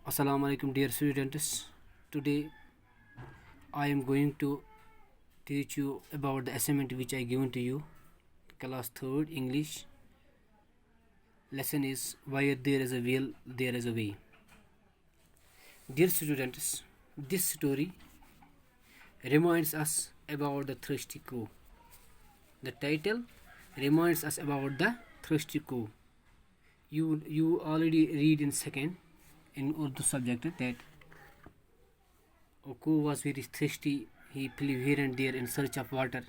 Assalamu alaikum dear students. Today I am going to teach you about the assignment which I given to you. Class 3rd English. Lesson is where there is a will, there is a way. Dear students, this story reminds us about the thirsty crow. The title reminds us about the thirsty crow. You already read in second in Urdu subject that Oko was very thirsty. He flew here and there in search of water.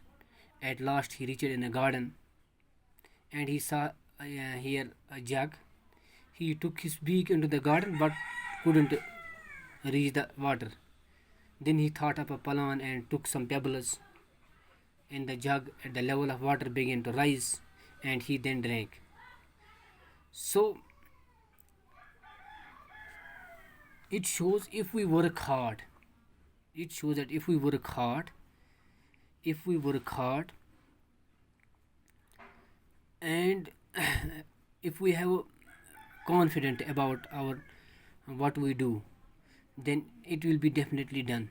At last, he reached in a garden, and he saw here a jug. He took his beak into the garden, but couldn't reach the water. Then he thought of a plan and took some pebbles in the jug. At the level of water began to rise, and he then drank. So it shows if we work hard. It shows that if we work hard and if we have confident about our what we do, then it will be definitely done.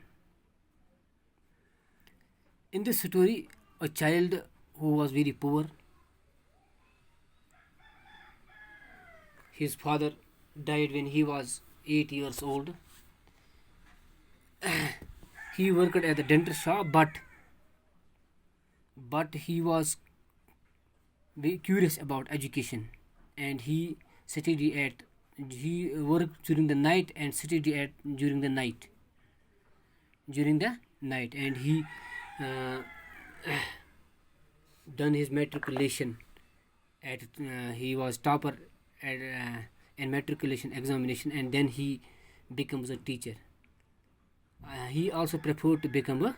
In this story, a child who was very poor, his father died when he was 8 years old. He worked at the dental shop, but he was very curious about education, and he worked during the night and studied during the night, and he uh, done his matriculation at he was topper at in matriculation examination, and then he becomes a teacher. He also preferred to become a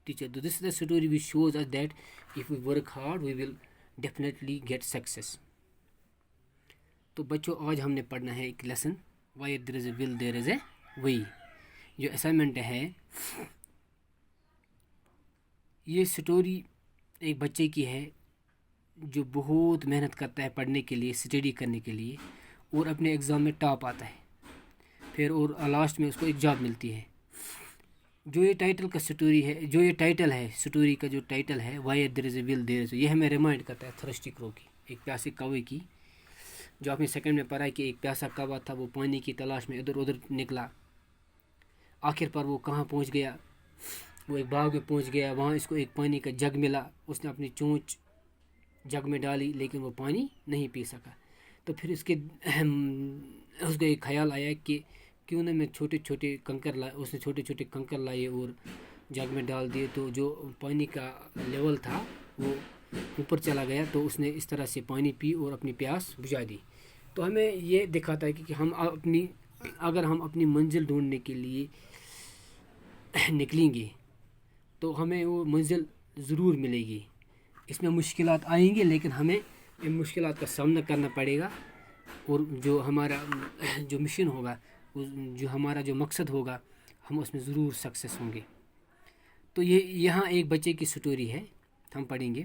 teacher. So this is the story which shows us that if we work hard we will definitely get success. تو بچوں آج ہم نے پڑھنا ہے ایک lesson where there is a will there is a way. جو assignment ہے یہ سٹوری ایک بچے کی ہے جو بہت محنت کرتا ہے پڑھنے کے لیے، اسٹڈی کرنے کے لیے، اور اپنے ایگزام میں ٹاپ آتا ہے پھر، اور لاسٹ میں اس کو ایک جاب ملتی ہے. جو یہ ٹائٹل کا سٹوری ہے، جو یہ ٹائٹل ہے سٹوری کا، جو ٹائٹل ہے where there is a will there is a way، یہ ہمیں ریمائنڈ کرتا ہے تھرسٹی کرو کی، ایک پیاسے کوے کی، جو آپ نے سیکنڈ میں پڑھا کہ ایک پیاسا کوا تھا، وہ پانی کی تلاش میں ادھر ادھر نکلا، آخر پر وہ کہاں پہنچ گیا؟ وہ ایک باغ میں پہنچ گیا، وہاں اس کو ایک پانی کا جگ ملا، اس نے اپنی چونچ جگ میں ڈالی لیکن وہ پانی نہیں پی سکا. تو پھر اس کو ایک خیال آیا کہ کیوں نہ میں چھوٹے چھوٹے کنکر لائے. اس نے چھوٹے چھوٹے کنکر لائے اور جگ میں ڈال دیے، تو جو پانی کا لیول تھا وہ اوپر چلا گیا، تو اس نے اس طرح سے پانی پی اور اپنی پیاس بجھا دی. تو ہمیں یہ دکھاتا ہے کہ اگر ہم اپنی منزل ڈھونڈنے کے لیے نکلیں گے تو ہمیں وہ منزل ضرور ملے گی. اس میں مشکلات آئیں گے لیکن ہمیں ان مشکلات کا سامنا کرنا پڑے گا، اور جو ہمارا جو مشن ہوگا، جو ہمارا جو مقصد ہوگا، ہم اس میں ضرور سکسیس ہوں گے. تو یہ یہاں ایک بچے کی سٹوری ہے، ہم پڑھیں گے.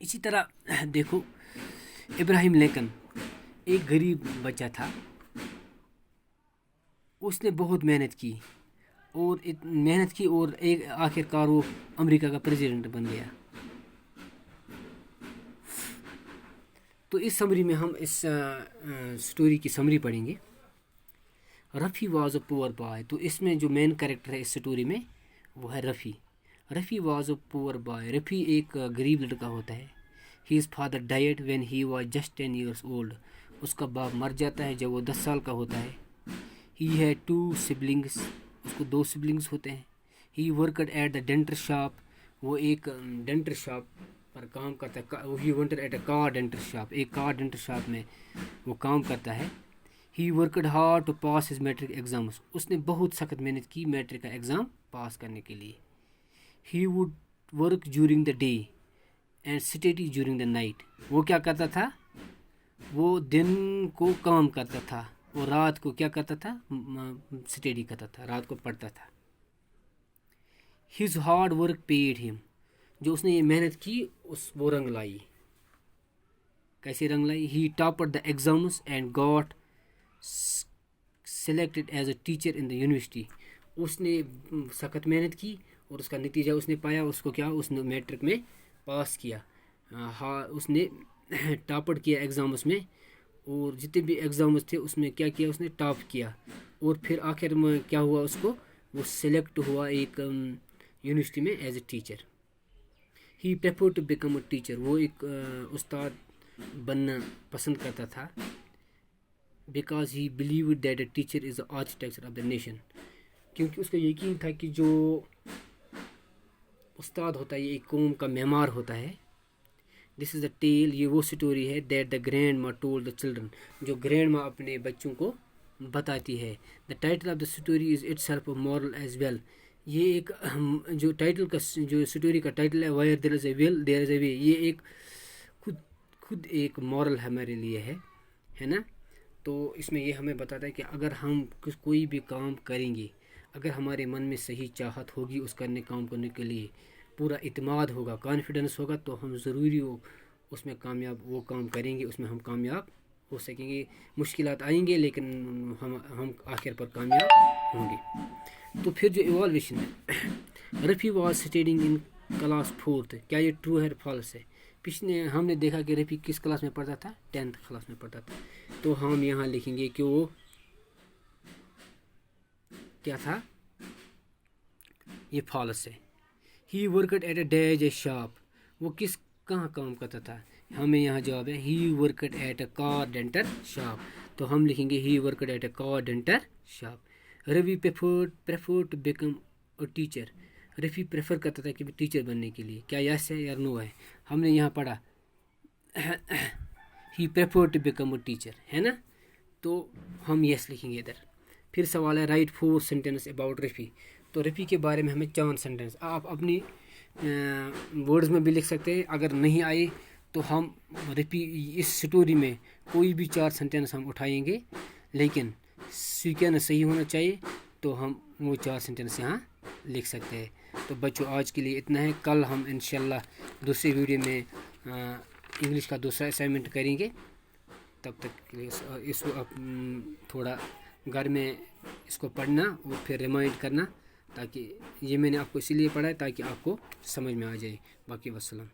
اسی طرح دیکھو، ابراہیم لنکن ایک غریب بچہ تھا. اس نے بہت محنت کی اور ایک آخر کار وہ امریکہ کا پریزیڈنٹ بن گیا. تو اس سمری میں ہم اس سٹوری کی سمری پڑھیں گے. رفی واز اے پور بائے. تو اس میں جو مین کریکٹر ہے اس سٹوری میں وہ ہے رفی. رفی واز اے پور بائے. رفی ایک غریب لڑکا ہوتا ہے. Has father died when he was just 10 years old. اس کا باپ مر جاتا ہے جب وہ 10 سال کا ہوتا ہے. He had 2 siblings. اس کو 2 siblings ہوتے ہیں. He worked at the dental shop. وہ ایک ڈینٹل شاپ پر کام کرتا ہے. He worked at a carpenter shop. ایک کار ڈینٹل شاپ میں وہ کام کرتا ہے. He worked hard to pass his matric exams. اس نے بہت سخت محنت کی میٹرک کا ایگزام پاس کرنے کے لیے. He would work during the day and study during the night. وہ کیا کرتا تھا؟ وہ دن کو کام کرتا تھا اور رات کو کیا کرتا تھا؟ اسٹڈی کرتا تھا، رات کو پڑھتا تھا. ہز ہارڈ ورک پیڈ ہم. جو اس نے یہ محنت کی وہ رنگ لائی. کیسے رنگ لائی؟ He topped the exams and got selected as a teacher in the university. اس نے سخت محنت کی اور اس کا نتیجہ اس نے پایا، اس کو کیا، اس نے میٹرک میں پاس کیا، ہاں اس نے ٹاپڈ کیا ایگزامس میں، اور جتنے بھی ایگزامس تھے اس میں کیا کیا، اس نے ٹاپ کیا، اور پھر آخر میں کیا ہوا، اس کو وہ سلیکٹ ہوا ایک یونیورسٹی میں as a teacher. He prefer to become a teacher. وہ ایک استاد بننا پسند کرتا تھا. Because he believed that a teacher is a architecture of the nation. کیونکہ اس کو یقین تھا کہ جو استاد ہوتا ہے یہ ایک قوم کا معمار ہوتا ہے. This is the tale. یہ وہ سٹوری ہے دیٹ دا گرینڈ ماں ٹولڈ دا چلڈرن. جو گرینڈ ماں اپنے بچوں کو بتاتی ہے. The title of the story is itself a moral as well. یہ ایک جو ٹائٹل کا جو سٹوری کا ٹائٹل ہے وائر دیر از اے ول دیر از اے وے، یہ ایک خود ایک مورل ہمارے لیے ہے نا. تو اس میں یہ ہمیں بتاتا ہے کہ اگر ہم کوئی بھی کام کریں گے، اگر ہمارے من میں صحیح چاہت ہوگی اس کام کرنے کے لیے، پورا اعتماد ہوگا، کانفیڈنس ہوگا، تو ہم ضروری اس میں کامیاب وہ کام کریں گے، اس میں ہم کامیاب ہو سکیں گے. مشکلات آئیں گے لیکن ہم آخر پر کامیاب ہوں گے. تو پھر جو ایوالویشن ہے، Rafi was studying in class 4th. کیا یہ ٹرو ہے فالس ہے؟ پچھلے ہم نے دیکھا کہ رفیع کس کلاس میں پڑھتا تھا؟ 10th کلاس میں پڑھتا تھا. تو ہم یہاں لکھیں گے کہ وہ کیا تھا، یہ فالس ہے. ہی ورکڈ ایٹ اے ڈیج اے شاپ. وہ کہاں کام کرتا تھا؟ ہمیں یہاں جواب ہے he worked at a carpenter shop. تو ہم لکھیں گے he worked at a carpenter shop. Rafi prefer to become a teacher. Rafi prefer کرتا تھا کہ ٹیچر بننے کے لیے. کیا یس ہے یا نو ہے؟ ہم نے یہاں پڑھا he prefer to become a teacher, ہے نا. تو ہم یس لکھیں گے ادھر. پھر سوال ہے رائٹ 4 سینٹینس اباؤٹ رفیع. تو رفیع کے بارے میں ہمیں 4 سینٹینس آپ اپنی ورڈز میں بھی لکھ سکتے ہیں. اگر نہیں آئے تو ہم رفیع اس سٹوری میں کوئی بھی 4 سینٹینس ہم اٹھائیں گے، لیکن سیکوینس صحیح ہونا چاہیے، تو ہم وہ 4 سینٹینس یہاں لکھ سکتے ہیں. تو بچوں آج کے لیے اتنا ہے. کل ہم انشاءاللہ دوسری ویڈیو میں انگلش کا دوسرا اسائنمنٹ کریں گے. تب تک اس کو تھوڑا گھر میں اس کو پڑھنا اور پھر ریمائنڈ کرنا، تاکہ یہ میں نے آپ کو اسی لیے پڑھا ہے تاکہ آپ کو سمجھ میں آ جائے. باقی وسلام.